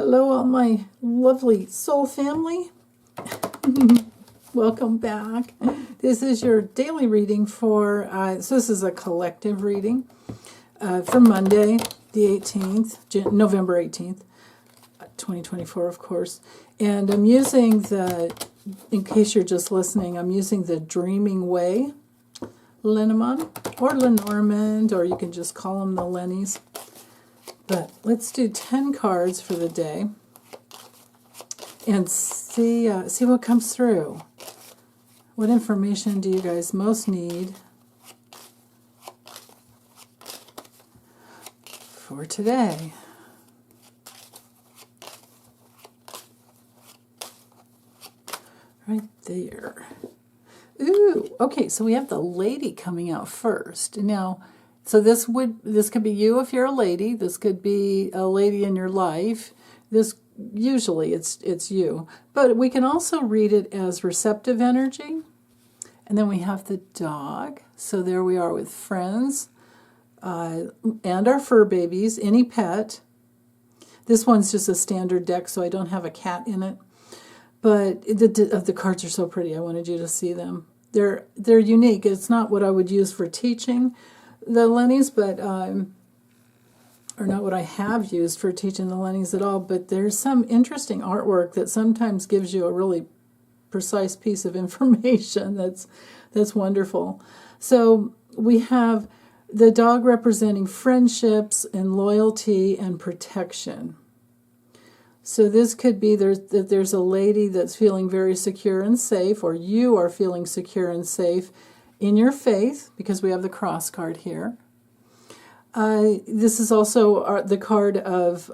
Hello, all my lovely soul family. Welcome back. This is your daily reading for, so this is a collective reading for Monday, the 18th, November 18th, 2024, of course. And I'm using in case you're just listening, I'm using the Dreaming Way Lenormand, or Lenormand, or you can just call them the Lennies. But let's do 10 cards for the day and see what comes through. What information do you guys most need for today? Right there. Ooh, okay, so we have the lady coming out first. Now, so this could be you if you're a lady. This could be a lady in your life. This usually it's you. But we can also read it as receptive energy. And then we have the dog. So there we are with friends and our fur babies, any pet. This one's just a standard deck, so I don't have a cat in it. But the cards are so pretty. I wanted you to see them. They're unique. It's not what I would use for teaching the Lennies, but or not what I have used for teaching the Lennies at all, but there's some interesting artwork that sometimes gives you a really precise piece of information that's wonderful. So we have the dog representing friendships and loyalty and protection. So this could be that there's a lady that's feeling very secure and safe, or you are feeling secure and safe in your faith, because we have the cross card here. This is also the card of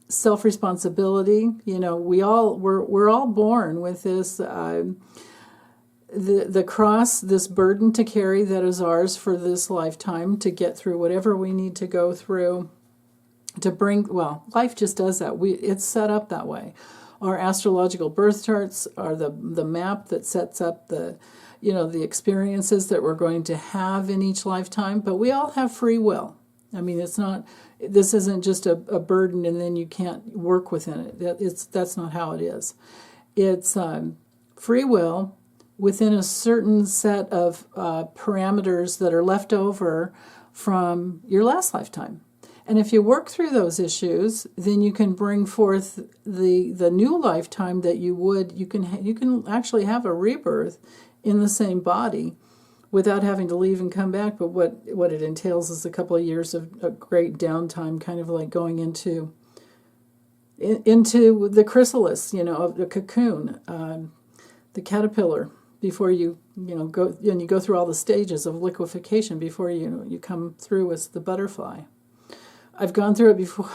self-responsibility. You know, we're all born with this the cross, this burden to carry that is ours for this lifetime to get through whatever we need to go through. Life just does that. It's set up that way. Our astrological birth charts are the map that sets up the experiences that we're going to have in each lifetime, but we all have free will. I mean, this isn't just a burden and then you can't work within it. That's not how it is. It's free will within a certain set of parameters that are left over from your last lifetime. And if you work through those issues, then you can bring forth the new lifetime that you can actually have a rebirth in the same body without having to leave and come back. But what it entails is a couple of years of a great downtime, kind of like going into the chrysalis, of the cocoon, the caterpillar, before you go, and you go through all the stages of liquefaction before you come through as the butterfly. I've gone through it before.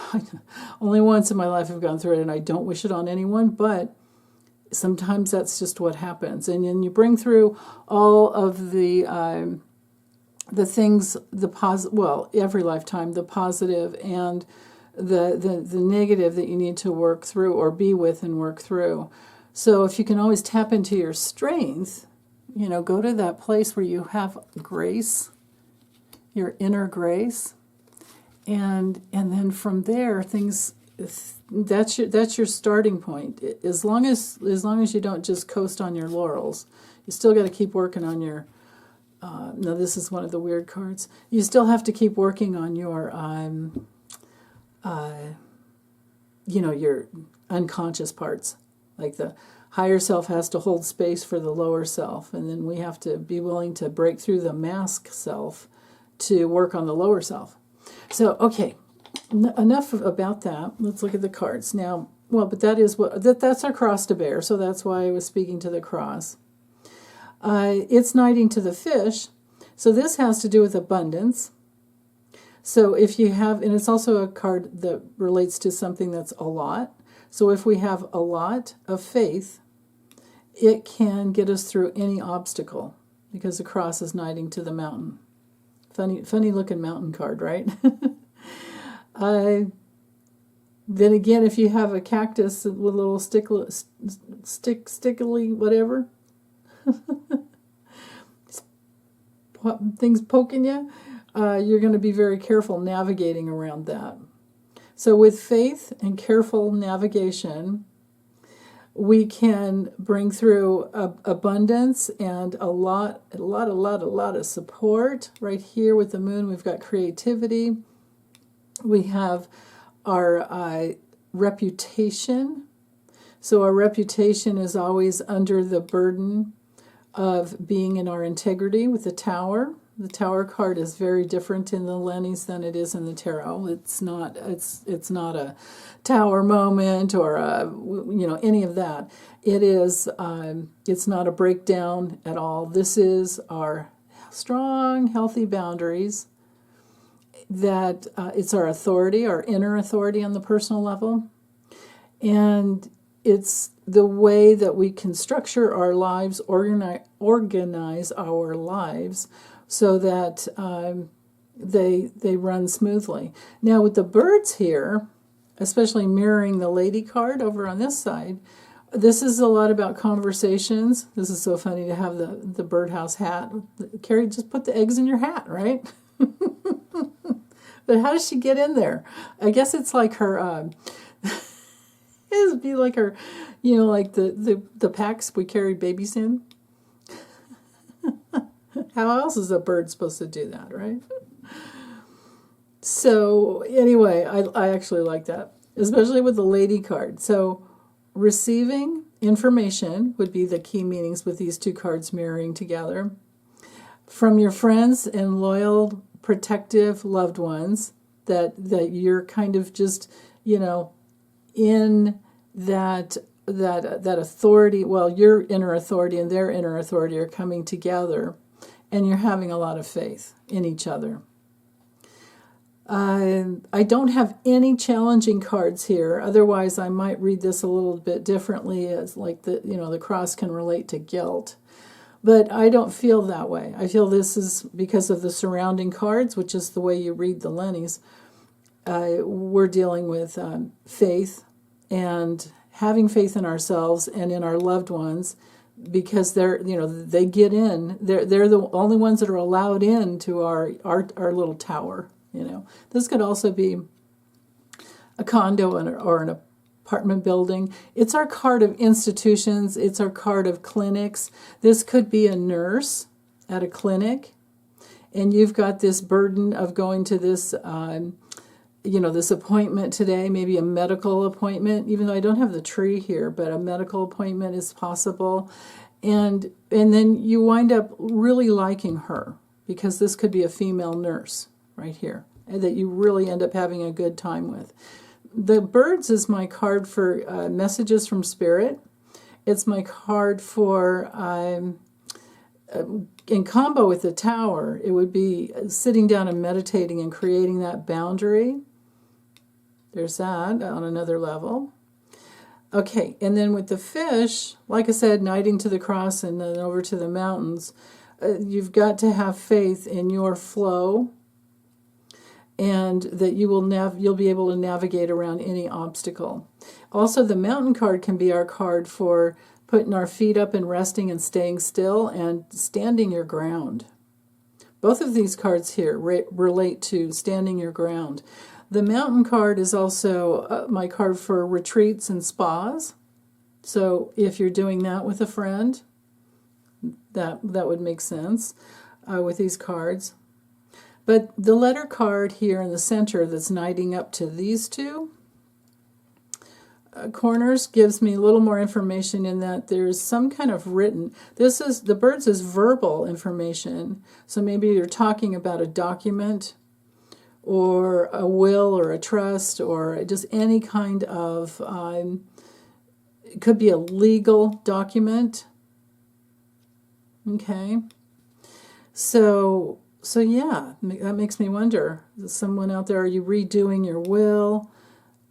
Only once in my life I've gone through it, and I don't wish it on anyone, but sometimes that's just what happens. And then you bring through all of the things, every lifetime, the positive and the negative that you need to work through or be with and work through. So if you can always tap into your strength, go to that place where you have grace, your inner grace, and then from there that's your starting point. As long as you don't just coast on your laurels, you still got to keep working on your. Now this is one of the weird cards. You still have to keep working on your your unconscious parts. Like the higher self has to hold space for the lower self, and then we have to be willing to break through the mask self to work on the lower self. So, okay, enough about that. Let's look at the cards now. Well, but that's our cross to bear, so that's why I was speaking to the cross. It's knighting to the fish, so this has to do with abundance. So if you have, and it's also a card that relates to something that's a lot. So if we have a lot of faith, it can get us through any obstacle, because the cross is knighting to the mountain. Funny looking mountain card, right? Then again, if you have a cactus with a little stickily whatever, things poking you, you're going to be very careful navigating around that. So with faith and careful navigation, we can bring through abundance and a lot of support. Right here with the moon, we've got creativity. We have our reputation. So our reputation is always under the burden of being in our integrity with the Tower. The Tower card is very different in the Lennies than it is in the tarot. It's not a Tower moment or any of that. It is it's not a breakdown at all. This is our strong, healthy boundaries. That it's our authority, our inner authority on the personal level, and it's the way that we can structure our lives, organize our lives, so that they run smoothly. Now with the birds here, especially mirroring the lady card over on this side, this is a lot about conversations. This is so funny to have the birdhouse hat. Carrie, just put the eggs in your hat, right? But how does she get in there? I guess it's like her, it'd be like her, like the packs we carry babies in. How else is a bird supposed to do that, right? So anyway, I actually like that, especially with the lady card. So receiving information would be the key meanings with these two cards mirroring together. From your friends and loyal, protective loved ones, that you're kind of just, in that authority, well, your inner authority and their inner authority are coming together, and you're having a lot of faith in each other. I don't have any challenging cards here. Otherwise, I might read this a little bit differently, as like the cross can relate to guilt. But I don't feel that way. I feel this is because of the surrounding cards, which is the way you read the Lennies. We're dealing with faith and having faith in ourselves and in our loved ones, because they get in. They're the only ones that are allowed into our little tower. This could also be a condo or an apartment building. It's our card of institutions. It's our card of clinics. This could be a nurse at a clinic, and you've got this burden of going to this, this appointment today, maybe a medical appointment, even though I don't have the tree here, but a medical appointment is possible. And then you wind up really liking her, because this could be a female nurse right here, and that you really end up having a good time with. The birds is my card for messages from spirit. It's my card for, in combo with the tower, it would be sitting down and meditating and creating that boundary. There's that on another level. Okay, and then with the fish, like I said, knighting to the cross and then over to the mountains, you've got to have faith in your flow, and that you'll be able to navigate around any obstacle. Also, the mountain card can be our card for putting our feet up and resting and staying still and standing your ground. Both of these cards here relate to standing your ground. The mountain card is also my card for retreats and spas. So if you're doing that with a friend, that would make sense with these cards. But the letter card here in the center that's knighting up to these two corners gives me a little more information in that there's some kind of written. The birds is verbal information. So maybe you're talking about a document or a will or a trust or just any kind of, it could be a legal document. Okay. So yeah, that makes me wonder, someone out there, are you redoing your will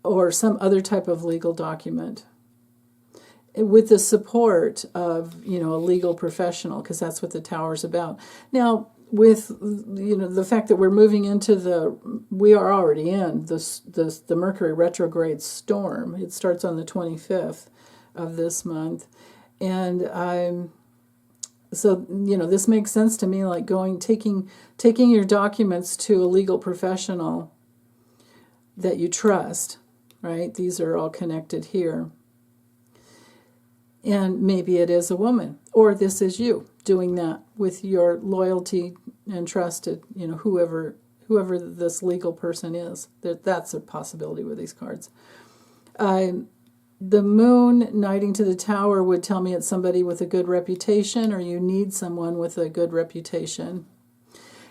or some other type of legal document with the support of, a legal professional, because that's what the tower's about. Now, with, the fact that we're moving into we are already in the Mercury retrograde storm. It starts on the 25th of this month. And so, this makes sense to me, like taking your documents to a legal professional that you trust, right? These are all connected here. And maybe it is a woman, or this is you doing that with your loyalty and trusted, whoever this legal person is. That's a possibility with these cards. The moon knighting to the tower would tell me it's somebody with a good reputation, or you need someone with a good reputation.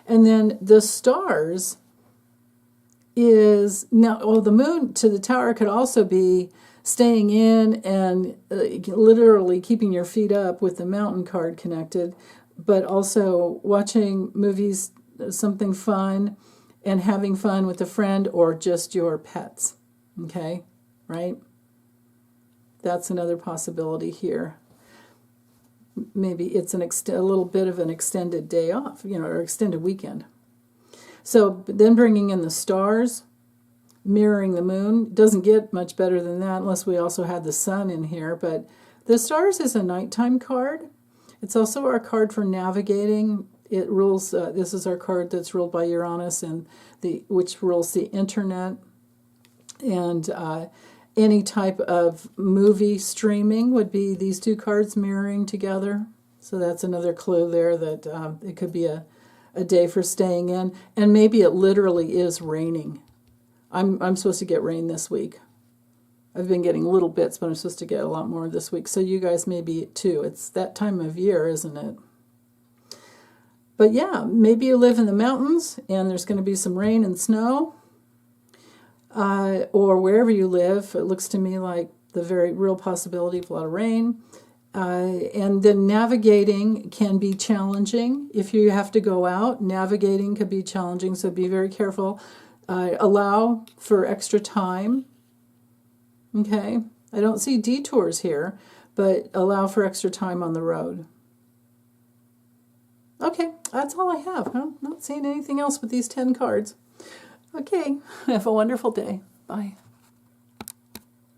And then the stars is now, the moon to the tower could also be staying in and literally keeping your feet up with the mountain card connected, but also watching movies, something fun, and having fun with a friend or just your pets. Okay, right? That's another possibility here. Maybe it's a little bit of an extended day off, or extended weekend. So then bringing in the stars, mirroring the moon, doesn't get much better than that unless we also had the sun in here. But the stars is a nighttime card. It's also our card for navigating. It rules. This is our card that's ruled by Uranus, and which rules the internet and any type of movie streaming would be these two cards mirroring together. So that's another clue there that it could be a day for staying in. And maybe it literally is raining. I'm supposed to get rain this week. I've been getting little bits, but I'm supposed to get a lot more this week. So you guys may be too. It's that time of year, isn't it? But yeah, maybe you live in the mountains and there's going to be some rain and snow. Or wherever you live, it looks to me like the very real possibility of a lot of rain. And then navigating can be challenging. If you have to go out, navigating could be challenging, so be very careful. Allow for extra time. Okay, I don't see detours here, but allow for extra time on the road. Okay, that's all I have. I'm not seeing anything else with these 10 cards. Okay, have a wonderful day. Bye.